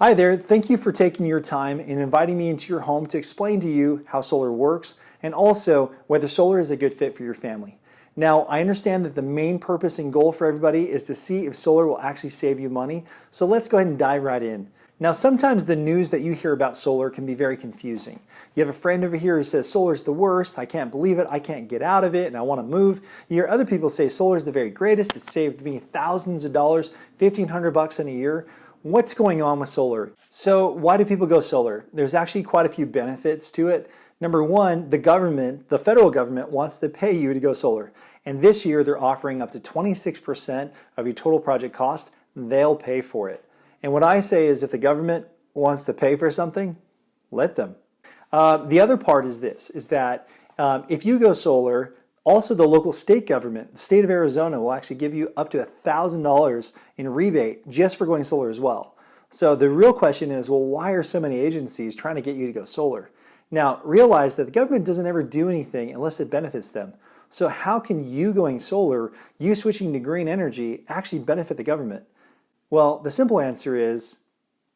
Hi there, thank you for taking your time and inviting me into your home to explain to you how solar works and also whether solar is a good fit for your family. Now, I understand that the main purpose and goal for everybody is to see if solar will actually save you money, so let's go ahead and dive right in. Now, sometimes the news that you hear about solar can be very confusing. You have a friend over here who says solar's the worst, I can't believe it, I can't get out of it, and I want to move. You hear other people say solar's the very greatest, it's saved me thousands of dollars, $1,500 in a year. What's going on with solar? So why do people go solar? There's actually quite a few benefits to it. Number one, the federal government wants to pay you to go solar. And this year they're offering up to 26% of your total project cost. They'll pay for it. And what I say is if the government wants to pay for something, let them. The other part is this, is that if you go solar, also the local state government, the state of Arizona, will actually give you up to $1,000 in rebate just for going solar as well. So the real question is, well, why are so many agencies trying to get you to go solar? Now, realize that the government doesn't ever do anything unless it benefits them. So how can you going solar, you switching to green energy, actually benefit the government? Well, the simple answer is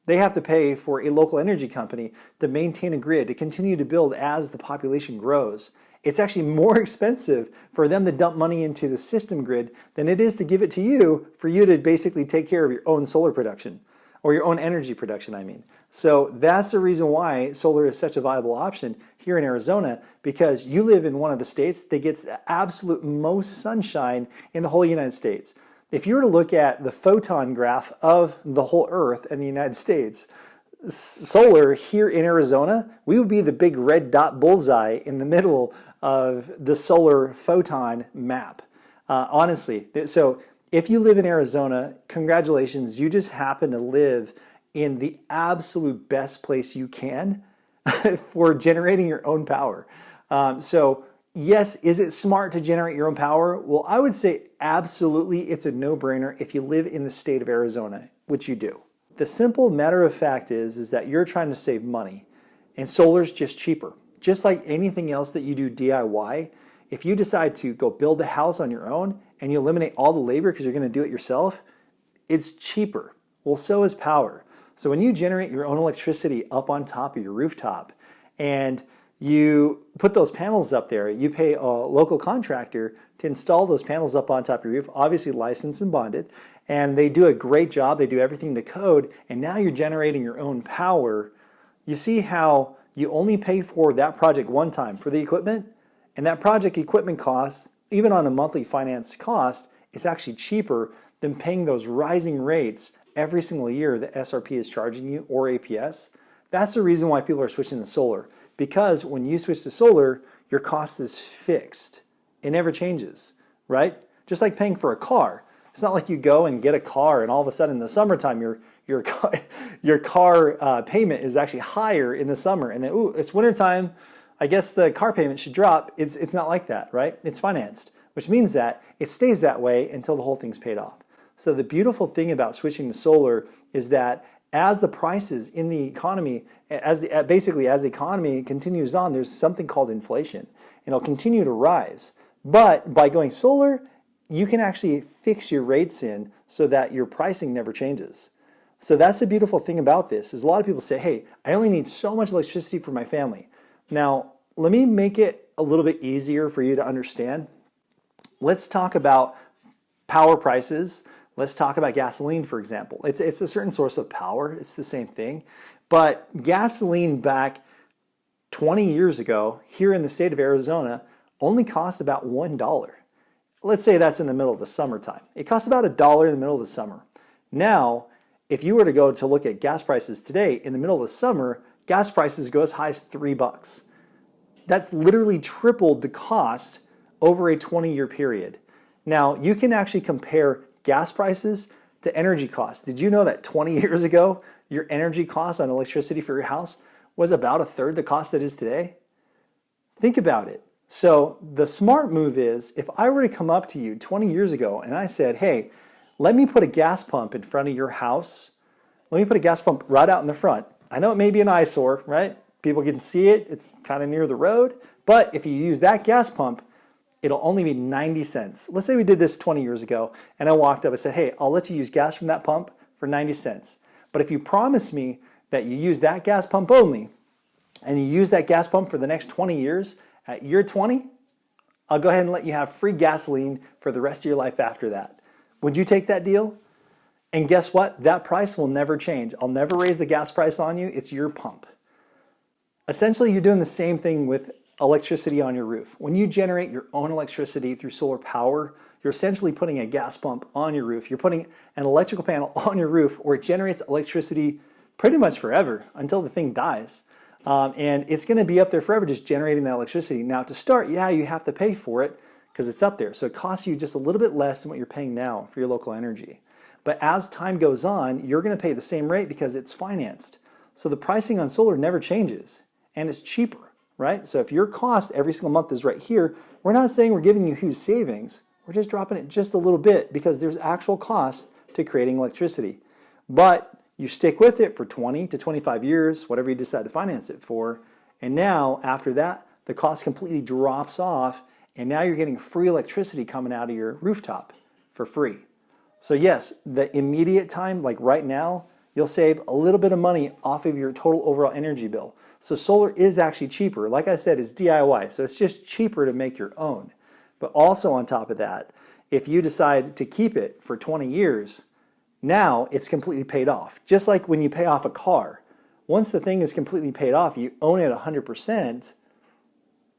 they have to pay for a local energy company to maintain a grid, to continue to build as the population grows. It's actually more expensive for them to dump money into the system grid than it is to give it to you for you to basically take care of your own solar production, or your own energy production, I mean. So that's the reason why solar is such a viable option here in Arizona, because you live in one of the states that gets the absolute most sunshine in the whole United States. If you were to look at the photon graph of the whole Earth and the United States, solar here in Arizona, we would be the big red dot bullseye in the middle of the solar photon map. Honestly, so if you live in Arizona, congratulations, you just happen to live in the absolute best place you can for generating your own power. So yes, is it smart to generate your own power? Well, I would say absolutely it's a no-brainer if you live in the state of Arizona, which you do. The simple matter of fact is that you're trying to save money, and solar's just cheaper. Just like anything else that you do DIY, if you decide to go build a house on your own and you eliminate all the labor because you're going to do it yourself, it's cheaper. Well, so is power. So when you generate your own electricity up on top of your rooftop and you put those panels up there, you pay a local contractor to install those panels up on top of your roof, obviously licensed and bonded, and they do a great job. They do everything to code, and now you're generating your own power. You see how you only pay for that project one time for the equipment, and that project equipment cost, even on a monthly finance cost, is actually cheaper than paying those rising rates every single year that SRP is charging you, or APS. That's the reason why people are switching to solar, because when you switch to solar, your cost is fixed. It never changes, right? Just like paying for a car. It's not like you go and get a car and all of a sudden in the summertime your car payment is actually higher in the summer, and then ooh, it's wintertime, I guess the car payment should drop. It's not like that, right? It's financed, which means that it stays that way until the whole thing's paid off. So the beautiful thing about switching to solar is that as the prices in the economy, basically as the economy continues on, there's something called inflation, and it'll continue to rise. But by going solar, you can actually fix your rates in so that your pricing never changes. So that's the beautiful thing about this, is a lot of people say, hey, I only need so much electricity for my family. Now, let me make it a little bit easier for you to understand. Let's talk about power prices. Let's talk about gasoline, for example. It's a certain source of power. It's the same thing. But gasoline back 20 years ago here in the state of Arizona only cost about $1. Let's say that's in the middle of the summertime. It costs about $1 in the middle of the summer. Now, if you were to go to look at gas prices today, in the middle of the summer, gas prices go as high as $3. That's literally tripled the cost over a 20-year period. Now, you can actually compare gas prices to energy costs. Did you know that 20 years ago, your energy cost on electricity for your house was about a third the cost that it is today? Think about it. So the smart move is, if I were to come up to you 20 years ago and I said, hey, let me put a gas pump in front of your house. Let me put a gas pump right out in the front. I know it may be an eyesore, right? People can see it. It's kind of near the road. But if you use that gas pump, it'll only be 90 cents. Let's say we did this 20 years ago and I walked up and said, hey, I'll let you use gas from that pump for 90 cents. But if you promise me that you use that gas pump only, and you use that gas pump for the next 20 years, at year 20, I'll go ahead and let you have free gasoline for the rest of your life after that. Would you take that deal? And guess what? That price will never change. I'll never raise the gas price on you. It's your pump. Essentially, you're doing the same thing with electricity on your roof. When you generate your own electricity through solar power, you're essentially putting a gas pump on your roof. You're putting an electrical panel on your roof where it generates electricity pretty much forever until the thing dies. And it's going to be up there forever just generating that electricity. Now to start, yeah, you have to pay for it because it's up there. So it costs you just a little bit less than what you're paying now for your local energy. But as time goes on, you're going to pay the same rate because it's financed. So the pricing on solar never changes and it's cheaper, right? So if your cost every single month is right here, we're not saying we're giving you huge savings. We're just dropping it just a little bit because there's actual cost to creating electricity. But you stick with it for 20 to 25 years, whatever you decide to finance it for. And now, after that, the cost completely drops off, and now you're getting free electricity coming out of your rooftop for free. So yes, the immediate time, like right now, you'll save a little bit of money off of your total overall energy bill. So solar is actually cheaper. Like I said, it's DIY, so it's just cheaper to make your own. But also on top of that, if you decide to keep it for 20 years, now it's completely paid off. Just like when you pay off a car. Once the thing is completely paid off, you own it 100%,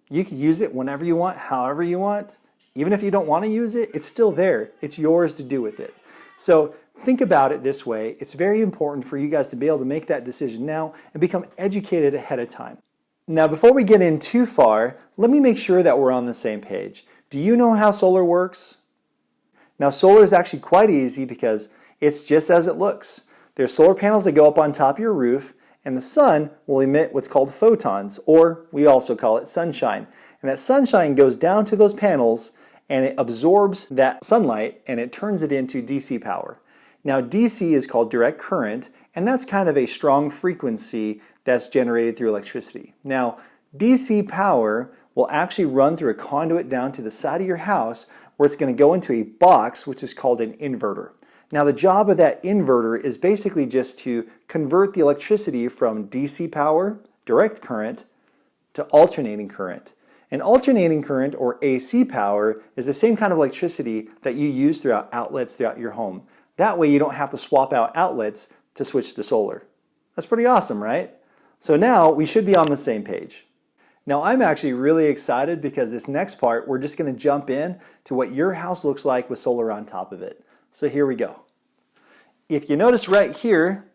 you can use it whenever you want, however you want. Even if you don't want to use it, it's still there. It's yours to do with it. So think about it this way. It's very important for you guys to be able to make that decision now and become educated ahead of time. Now, before we get in too far, let me make sure that we're on the same page. Do you know how solar works? Now, solar is actually quite easy because it's just as it looks. There's solar panels that go up on top of your roof, and the sun will emit what's called photons, or we also call it sunshine. And that sunshine goes down to those panels, and it absorbs that sunlight, and it turns it into DC power. Now, DC is called direct current, and that's kind of a strong frequency that's generated through electricity. Now, DC power will actually run through a conduit down to the side of your house where it's going to go into a box, which is called an inverter. Now the job of that inverter is basically just to convert the electricity from DC power, direct current, to alternating current. And alternating current, or AC power, is the same kind of electricity that you use throughout outlets throughout your home. That way you don't have to swap out outlets to switch to solar. That's pretty awesome, right? So now we should be on the same page. Now I'm actually really excited because this next part, we're just going to jump in to what your house looks like with solar on top of it. So here we go. If you notice right here,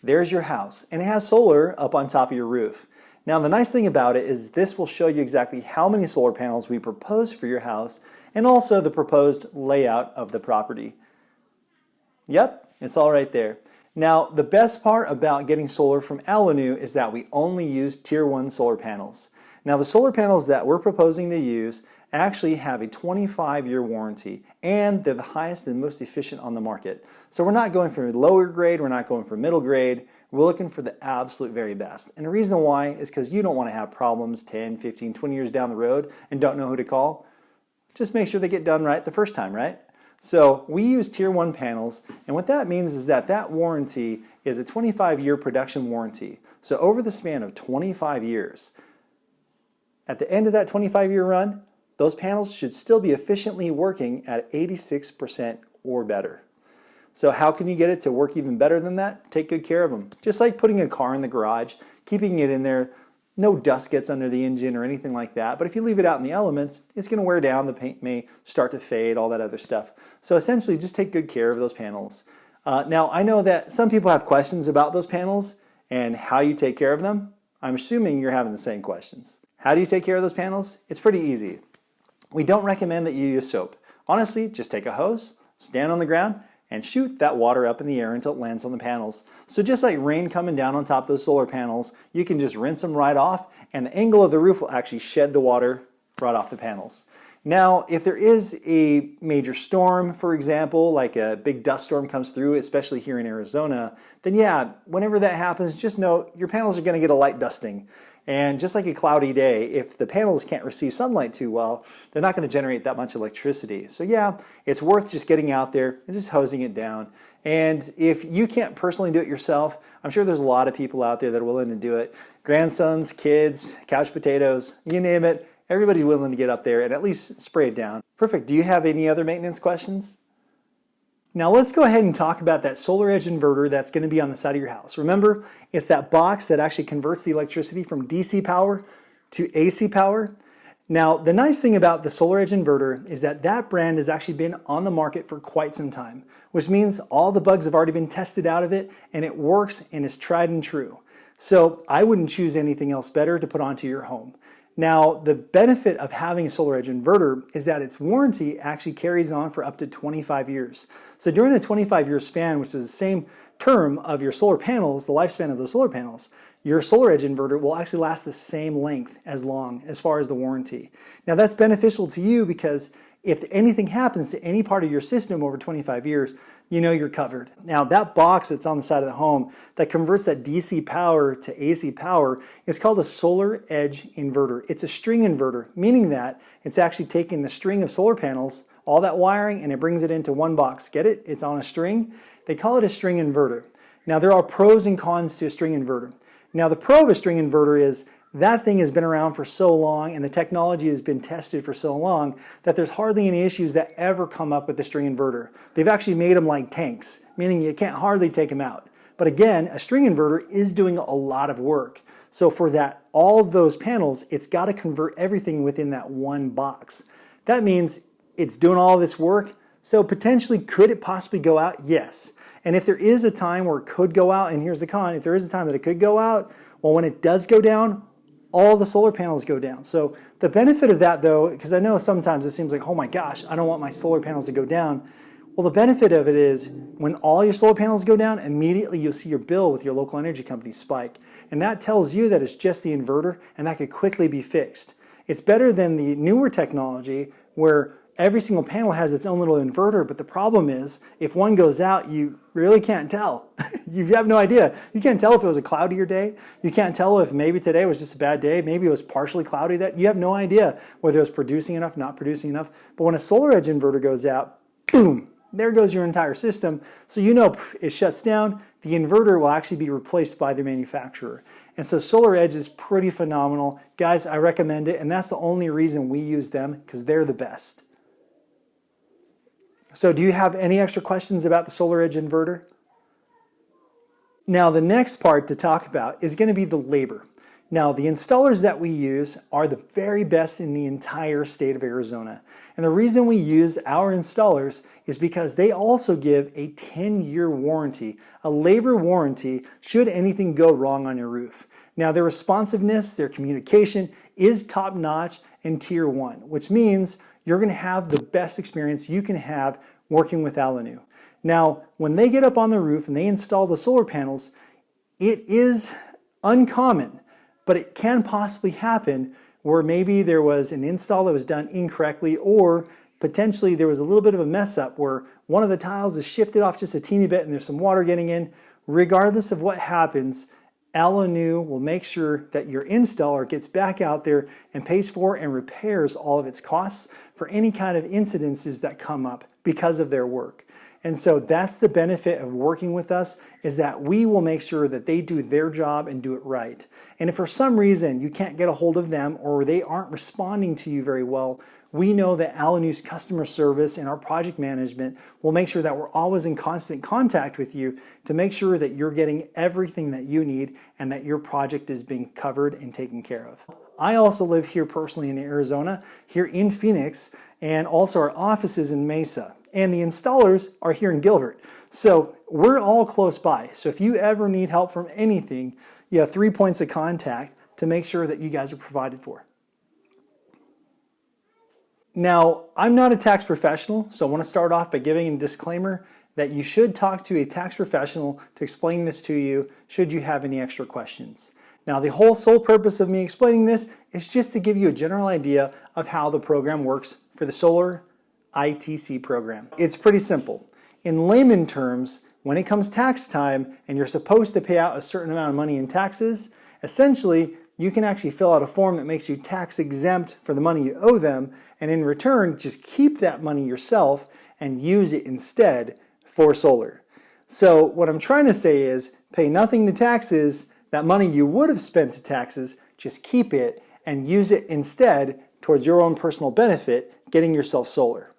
there's your house, and it has solar up on top of your roof. Now the nice thing about it is this will show you exactly how many solar panels we propose for your house, and also the proposed layout of the property. Yep, it's all right there. Now the best part about getting solar from Avenue is that we only use Tier 1 solar panels. Now the solar panels that we're proposing to use actually have a 25-year warranty, and they're the highest and most efficient on the market. So we're not going for lower grade, we're not going for middle grade, we're looking for the absolute very best. And the reason why is because you don't want to have problems 10, 15, 20 years down the road and don't know who to call. Just make sure they get done right the first time, right? So we use Tier 1 panels, and what that means is that that warranty is a 25-year production warranty. So over the span of 25 years, at the end of that 25-year run, those panels should still be efficiently working at 86% or better. So how can you get it to work even better than that? Take good care of them. Just like putting a car in the garage, keeping it in there, no dust gets under the engine or anything like that. But if you leave it out in the elements, it's going to wear down, the paint may start to fade, all that other stuff. So essentially, just take good care of those panels. Now, I know that some people have questions about those panels and how you take care of them. I'm assuming you're having the same questions. How do you take care of those panels? It's pretty easy. We don't recommend that you use soap. Honestly, just take a hose, stand on the ground, and shoot that water up in the air until it lands on the panels. So just like rain coming down on top of those solar panels, you can just rinse them right off, and the angle of the roof will actually shed the water right off the panels. Now, if there is a major storm, for example, like a big dust storm comes through, especially here in Arizona, then yeah, whenever that happens, just know your panels are going to get a light dusting. And just like a cloudy day, if the panels can't receive sunlight too well, they're not going to generate that much electricity. So yeah, it's worth just getting out there and just hosing it down. And if you can't personally do it yourself, I'm sure there's a lot of people out there that are willing to do it. Grandsons, kids, couch potatoes, you name it. Everybody's willing to get up there and at least spray it down. Perfect. Do you have any other maintenance questions? Now let's go ahead and talk about that solar edge inverter that's going to be on the side of your house. Remember, it's that box that actually converts the electricity from DC power to AC power. Now, the nice thing about the solar edge inverter is that that brand has actually been on the market for quite some time, which means all the bugs have already been tested out of it and it works and is tried and true. So I wouldn't choose anything else better to put onto your home. Now, the benefit of having a solar edge inverter is that its warranty actually carries on for up to 25 years. So during a 25-year span, which is the same term of your solar panels, the lifespan of the solar panels, your solar edge inverter will actually last the same length as far as the warranty. Now, that's beneficial to you because if anything happens to any part of your system over 25 years, you know you're covered. Now, that box that's on the side of the home that converts that DC power to AC power is called a solar edge inverter. It's a string inverter, meaning that it's actually taking the string of solar panels, all that wiring, and it brings it into one box. Get it? It's on a string. They call it a string inverter. Now, there are pros and cons to a string inverter. Now, the pro of a string inverter is that thing has been around for so long and the technology has been tested for so long that there's hardly any issues that ever come up with the string inverter. They've actually made them like tanks, meaning you can't hardly take them out. But again, a string inverter is doing a lot of work. So for that, all of those panels, it's got to convert everything within that one box. That means it's doing all this work. So potentially, could it possibly go out? Yes. And if there is a time where it could go out, and here's the con, if there is a time that it could go out, well, when it does go down, all the solar panels go down. So the benefit of that though, because I know sometimes it seems like, oh my gosh, I don't want my solar panels to go down. Well, the benefit of it is when all your solar panels go down, immediately you'll see your bill with your local energy company spike. And that tells you that it's just the inverter and that could quickly be fixed. It's better than the newer technology where every single panel has its own little inverter, but the problem is if one goes out, you really can't tell. You have no idea. You can't tell if it was a cloudier day. You can't tell if maybe today was just a bad day. Maybe it was partially cloudy. That you have no idea whether it was producing enough, not producing enough. But when a solar edge inverter goes out, boom, there goes your entire system. So you know it shuts down. The inverter will actually be replaced by the manufacturer. And so Solar Edge is pretty phenomenal. Guys, I recommend it. And that's the only reason we use them, because they're the best. So do you have any extra questions about the Solar Edge inverter? Now the next part to talk about is going to be the labor. Now the installers that we use are the very best in the entire state of Arizona. And the reason we use our installers is because they also give a 10-year warranty, a labor warranty, should anything go wrong on your roof. Now their responsiveness, their communication is top-notch and tier 1, which means you're going to have the best experience you can have working with Alanu. Now, when they get up on the roof and they install the solar panels, it is uncommon, but it can possibly happen where maybe there was an install that was done incorrectly, or potentially there was a little bit of a mess up where one of the tiles is shifted off just a teeny bit and there's some water getting in. Regardless of what happens, Alanu will make sure that your installer gets back out there and pays for and repairs all of its costs for any kind of incidences that come up because of their work. And so that's the benefit of working with us, is that we will make sure that they do their job and do it right. And if for some reason you can't get a hold of them or they aren't responding to you very well, we know that Alanu's customer service and our project management will make sure that we're always in constant contact with you to make sure that you're getting everything that you need and that your project is being covered and taken care of. I also live here personally in Arizona, here in Phoenix, and also our office is in Mesa. And the installers are here in Gilbert. So we're all close by. So if you ever need help from anything, you have 3 points of contact to make sure that you guys are provided for. Now, I'm not a tax professional, so I want to start off by giving a disclaimer that you should talk to a tax professional to explain this to you should you have any extra questions. Now, the sole purpose of me explaining this is just to give you a general idea of how the program works for the solar ITC program. It's pretty simple. In layman terms, when it comes tax time and you're supposed to pay out a certain amount of money in taxes, essentially you can actually fill out a form that makes you tax exempt for the money you owe them, and in return just keep that money yourself and use it instead for solar. So what I'm trying to say is pay nothing to taxes. That money you would have spent to taxes, just keep it and use it instead towards your own personal benefit, getting yourself solar.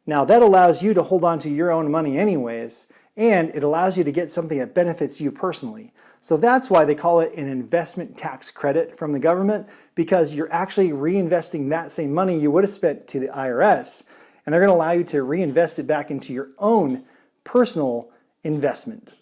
Now that allows you to hold on to your own money anyways, and it allows you to get something that benefits you personally. So that's why they call it an investment tax credit from the government, because you're actually reinvesting that same money you would have spent to the IRS, and they're going to allow you to reinvest it back into your own personal investment.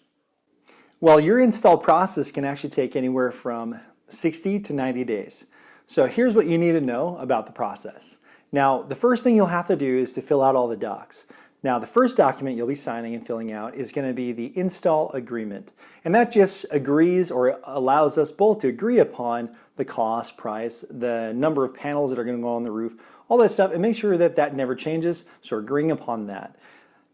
Well, your install process can actually take anywhere from 60 to 90 days. So here's what you need to know about the process. Now, the first thing you'll have to do is to fill out all the docs. Now, the first document you'll be signing and filling out is going to be the install agreement. And that just agrees or allows us both to agree upon the cost, price, the number of panels that are going to go on the roof, all that stuff, and make sure that that never changes. So we're agreeing upon that.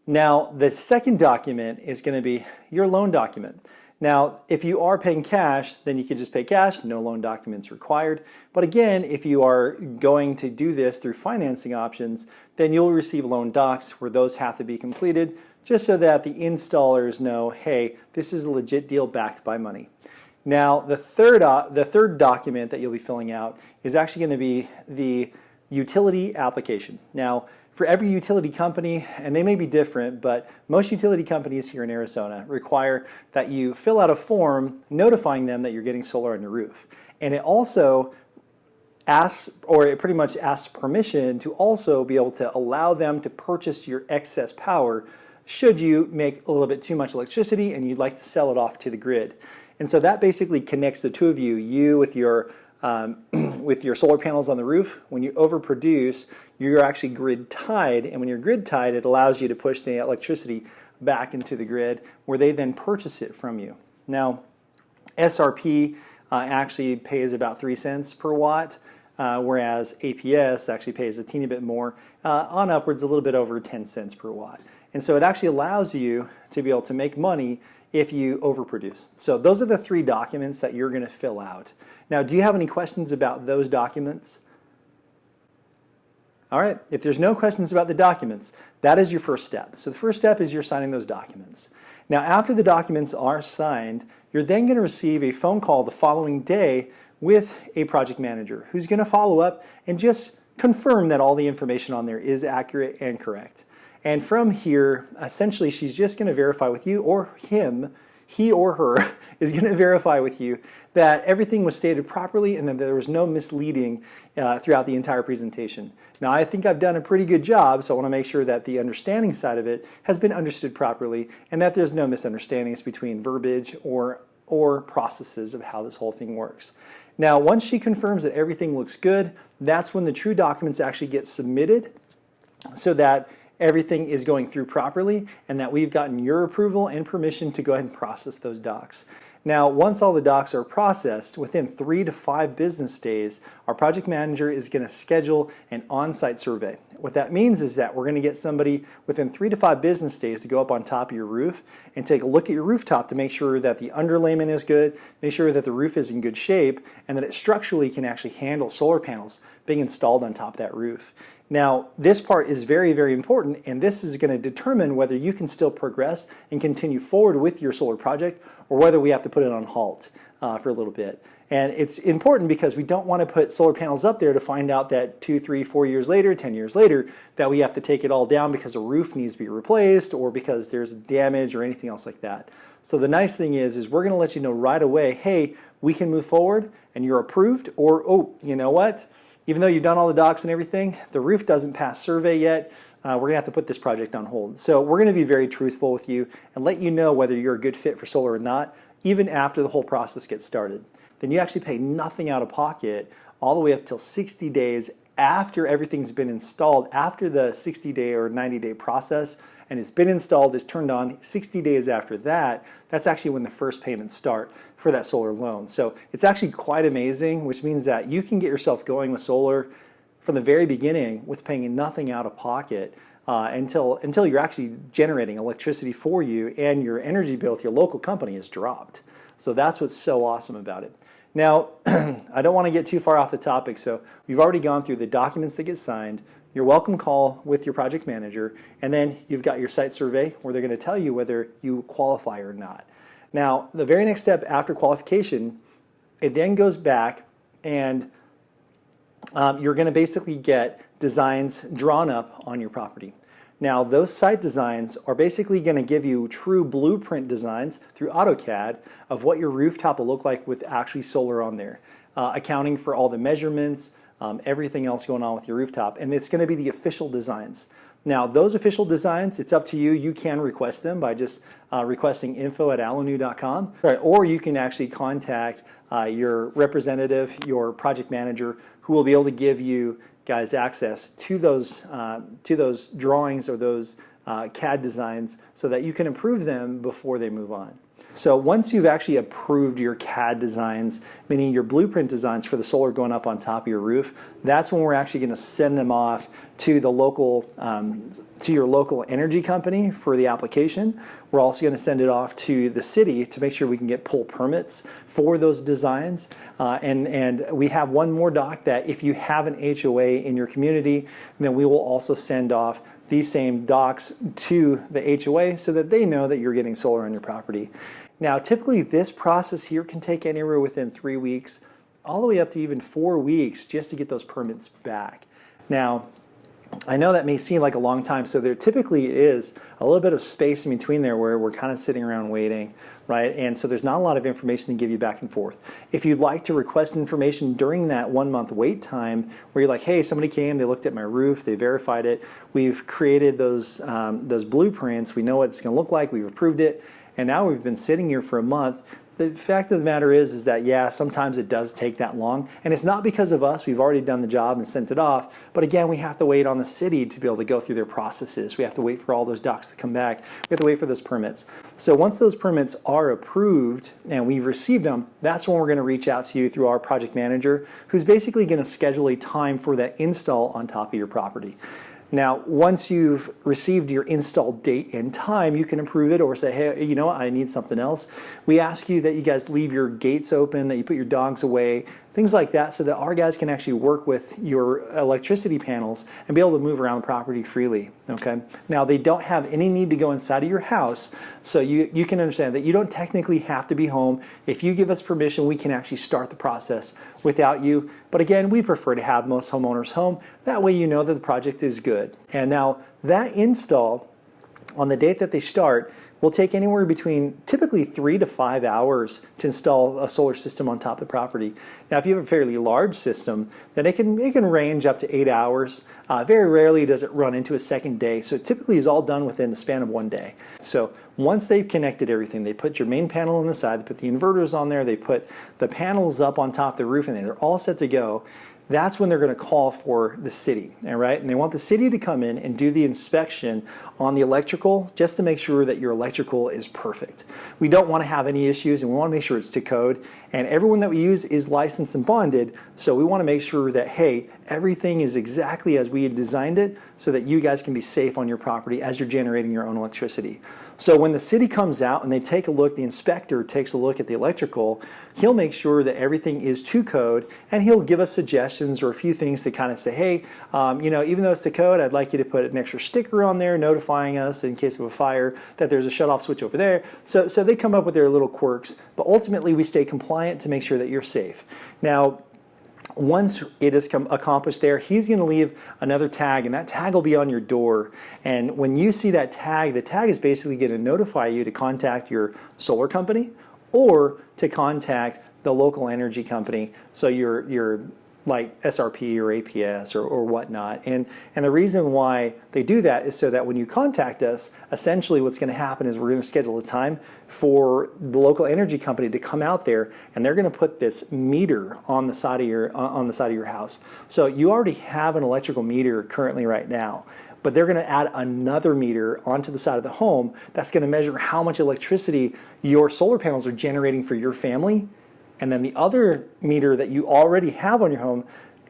Now, the second document is going to be your loan document. Now, if you are paying cash, then you can just pay cash, no loan documents required. But again, if you are going to do this through financing options, then you'll receive loan docs where those have to be completed, just so that the installers know, hey, this is a legit deal backed by money. Now, the third document that you'll be filling out is actually going to be the utility application. Now, for every utility company, and they may be different, but most utility companies here in Arizona require that you fill out a form notifying them that you're getting solar on your roof. And it also asks, or it pretty much asks permission to also be able to allow them to purchase your excess power should you make a little bit too much electricity and you'd like to sell it off to the grid. And so that basically connects the two of you with your solar panels on the roof. When you overproduce, you're actually grid tied, and when you're grid tied, it allows you to push the electricity back into the grid where they then purchase it from you. Now, SRP actually pays about 3 cents per watt, whereas APS actually pays a teeny bit more, on upwards a little bit over 10 cents per watt. And so it actually allows you to be able to make money if you overproduce. So those are the 3 documents that you're going to fill out. Now, do you have any questions about those documents? All right, if there's no questions about the documents, that is your first step. So the first step is you're signing those documents. Now, after the documents are signed, you're then going to receive a phone call the following day with a project manager who's going to follow up and just confirm that all the information on there is accurate and correct. And from here, essentially, she's just going to verify with you, or him, he or her, is going to verify with you that everything was stated properly and that there was no misleading throughout the entire presentation. Now, I think I've done a pretty good job, so I want to make sure that the understanding side of it has been understood properly and that there's no misunderstandings between verbiage or processes of how this whole thing works. Now, once she confirms that everything looks good, that's when the true documents actually get submitted so that everything is going through properly and that we've gotten your approval and permission to go ahead and process those docs. Now, once all the docs are processed, within 3 to 5 business days, our project manager is going to schedule an on-site survey. What that means is that we're going to get somebody within 3 to 5 business days to go up on top of your roof and take a look at your rooftop to make sure that the underlayment is good, make sure that the roof is in good shape, and that it structurally can actually handle solar panels being installed on top of that roof. Now, this part is very, very important, and this is going to determine whether you can still progress and continue forward with your solar project or whether we have to put it on halt for a little bit. And it's important because we don't want to put solar panels up there to find out that 2, 3, 4 years later, 10 years later, that we have to take it all down because a roof needs to be replaced or because there's damage or anything else like that. So the nice thing is we're going to let you know right away, hey, we can move forward and you're approved, or, oh, you know what? Even though you've done all the docs and everything, the roof doesn't pass survey yet. We're going to have to put this project on hold. So we're going to be very truthful with you and let you know whether you're a good fit for solar or not, even after the whole process gets started. Then you actually pay nothing out of pocket all the way up till 60 days after everything's been installed, after the 60-day or 90-day process, and it's been installed, it's turned on. 60 days after that, that's actually when the first payments start for that solar loan. So it's actually quite amazing, which means that you can get yourself going with solar from the very beginning with paying nothing out of pocket until you're actually generating electricity for you and your energy bill with your local company is dropped. So that's what's so awesome about it. Now, I don't want to get too far off the topic, so we've already gone through the documents that get signed, your welcome call with your project manager, and then you've got your site survey where they're going to tell you whether you qualify or not. Now, the very next step after qualification, it then goes back and you're going to basically get designs drawn up on your property. Now, those site designs are basically going to give you true blueprint designs through AutoCAD of what your rooftop will look like with actually solar on there, accounting for all the measurements, everything else going on with your rooftop, and it's going to be the official designs. Now, those official designs, it's up to you. You can request them by just requesting info@alanu.com, right, or you can actually contact your representative, your project manager, who will be able to give you guys access to those drawings or those CAD designs so that you can approve them before they move on. So once you've actually approved your CAD designs, meaning your blueprint designs for the solar going up on top of your roof, that's when we're actually going to send them off to the local, to your local energy company for the application. We're also going to send it off to the city to make sure we can get pull permits for those designs. And we have one more doc that if you have an HOA in your community, then we will also send off these same docs to the HOA so that they know that you're getting solar on your property. Now, typically this process here can take anywhere within 3 weeks, all the way up to even 4 weeks just to get those permits back. Now, I know that may seem like a long time, so there typically is a little bit of space in between there where we're kind of sitting around waiting, right? And so there's not a lot of information to give you back and forth. If you'd like to request information during that 1 month wait time where you're like, hey, somebody came, they looked at my roof, they verified it, we've created those blueprints, we know what it's going to look like, we've approved it, and now we've been sitting here for a month. The fact of the matter is that, yeah, sometimes it does take that long. And it's not because of us. We've already done the job and sent it off. But again, we have to wait on the city to be able to go through their processes. We have to wait for all those docs to come back. We have to wait for those permits. So once those permits are approved and we've received them, that's when we're going to reach out to you through our project manager, who's basically going to schedule a time for that install on top of your property. Now, once you've received your install date and time, you can approve it or say, hey, you know what, I need something else. We ask you that you guys leave your gates open, that you put your dogs away, things like that, so that our guys can actually work with your electricity panels and be able to move around the property freely, okay? Now, they don't have any need to go inside of your house, so you can understand that you don't technically have to be home. If you give us permission, we can actually start the process without you. But again, we prefer to have most homeowners home. That way you know that the project is good. And now, that install, on the date that they start, will take anywhere between typically 3 to 5 hours to install a solar system on top of the property. Now, if you have a fairly large system, then it can range up to 8 hours. Very rarely does it run into a second day, so it typically is all done within the span of 1 day. So once they've connected everything, they put your main panel on the side, they put the inverters on there, they put the panels up on top of the roof, and they're all set to go. That's when they're going to call for the city, all right? And they want the city to come in and do the inspection on the electrical just to make sure that your electrical is perfect. We don't want to have any issues, and we want to make sure it's to code. And everyone that we use is licensed and bonded, so we want to make sure that, hey, everything is exactly as we had designed it so that you guys can be safe on your property as you're generating your own electricity. So when the city comes out and they take a look, the inspector takes a look at the electrical, he'll make sure that everything is to code, and he'll give us suggestions or a few things to kind of say, hey, you know, even though it's to code, I'd like you to put an extra sticker on there notifying us in case of a fire that there's a shutoff switch over there. So they come up with their little quirks, but ultimately we stay compliant to make sure that you're safe. Now, once it is accomplished there, he's going to leave another tag, and that tag will be on your door. And when you see that tag, the tag is basically going to notify you to contact your solar company or to contact the local energy company, so your like SRP or APS or whatnot. And the reason why they do that is so that when you contact us, essentially what's going to happen is we're going to schedule a time for the local energy company to come out there, and they're going to put this meter on the side of your house. So you already have an electrical meter currently right now, but they're going to add another meter onto the side of the home that's going to measure how much electricity your solar panels are generating for your family. And then the other meter that you already have on your home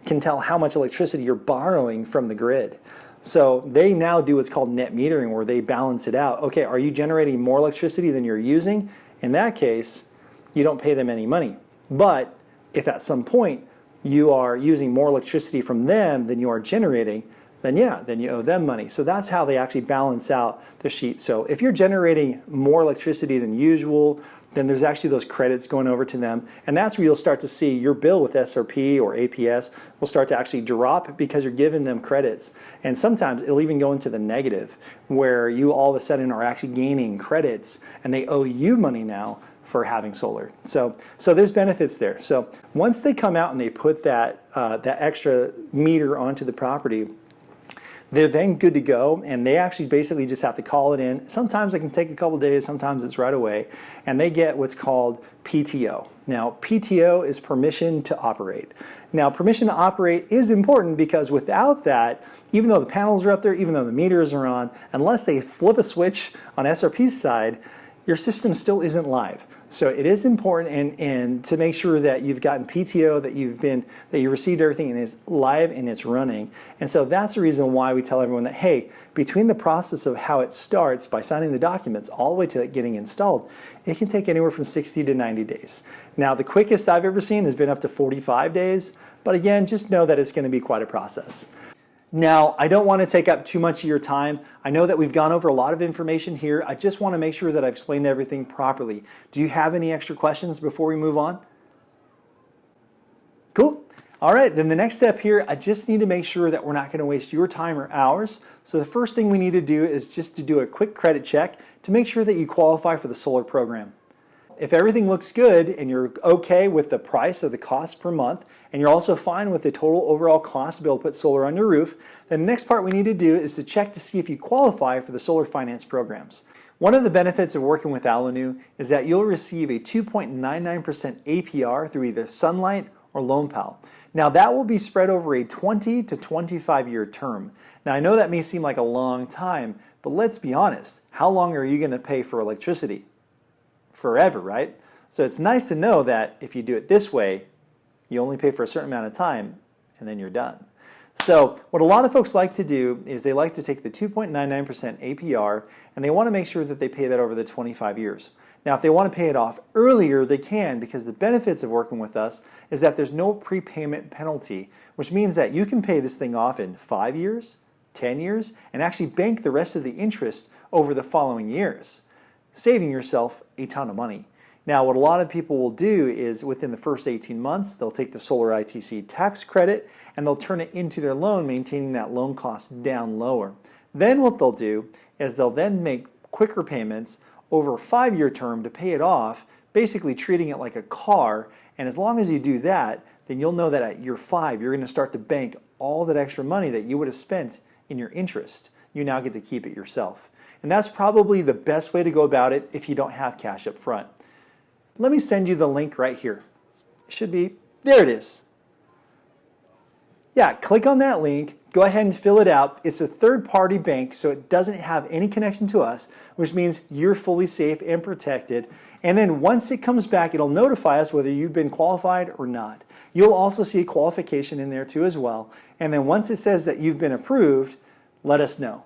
can tell how much electricity you're borrowing from the grid. So they now do what's called net metering, where they balance it out. Okay, are you generating more electricity than you're using? In that case, you don't pay them any money. But if at some point you are using more electricity from them than you are generating, then yeah, then you owe them money. So that's how they actually balance out the sheet. So if you're generating more electricity than usual, then there's actually those credits going over to them. And that's where you'll start to see your bill with SRP or APS will start to actually drop because you're giving them credits. And sometimes it'll even go into the negative, where you all of a sudden are actually gaining credits and they owe you money now for having solar. So there's benefits there. So once they come out and they put that extra meter onto the property, they're then good to go, and they actually basically just have to call it in. Sometimes it can take a couple days, sometimes it's right away, and they get what's called PTO. Now, PTO is permission to operate. Now, permission to operate is important because without that, even though the panels are up there, even though the meters are on, unless they flip a switch on SRP's side, your system still isn't live. So it is important and to make sure that you've gotten PTO, that you received everything and it's live and it's running. And so that's the reason why we tell everyone that, hey, between the process of how it starts by signing the documents all the way to it getting installed, it can take anywhere from 60 to 90 days. Now, the quickest I've ever seen has been up to 45 days, but again, just know that it's going to be quite a process. Now, I don't want to take up too much of your time. I know that we've gone over a lot of information here. I just want to make sure that I've explained everything properly. Do you have any extra questions before we move on? Cool. All right, then the next step here, I just need to make sure that we're not going to waste your time or ours. So the first thing we need to do is just to do a quick credit check to make sure that you qualify for the solar program. If everything looks good and you're okay with the price of the cost per month, and you're also fine with the total overall cost to be able to put solar on your roof, then the next part we need to do is to check to see if you qualify for the solar finance programs. One of the benefits of working with Alanu is that you'll receive a 2.99% APR through either Sunlight or LoanPal. Now that will be spread over a 20 to 25 year term. Now I know that may seem like a long time, but let's be honest, how long are you going to pay for electricity? Forever, right? So it's nice to know that if you do it this way, you only pay for a certain amount of time and then you're done. So what a lot of folks like to do is they like to take the 2.99% APR and they want to make sure that they pay that over the 25 years. Now if they want to pay it off earlier, they can, because the benefits of working with us is that there's no prepayment penalty, which means that you can pay this thing off in 5 years, 10 years, and actually bank the rest of the interest over the following years, saving yourself a ton of money. Now, what a lot of people will do is within the first 18 months, they'll take the solar ITC tax credit and they'll turn it into their loan, maintaining that loan cost down lower. Then what they'll do is they'll then make quicker payments over a 5-year term to pay it off, basically treating it like a car. And as long as you do that, then you'll know that at year 5, you're going to start to bank all that extra money that you would have spent in your interest. You now get to keep it yourself. And that's probably the best way to go about it if you don't have cash up front. Let me send you the link right here. It should be, there it is. Yeah, click on that link, go ahead and fill it out. It's a third-party bank, so it doesn't have any connection to us, which means you're fully safe and protected. And then once it comes back, it'll notify us whether you've been qualified or not. You'll also see a qualification in there too as well. And then once it says that you've been approved, let us know.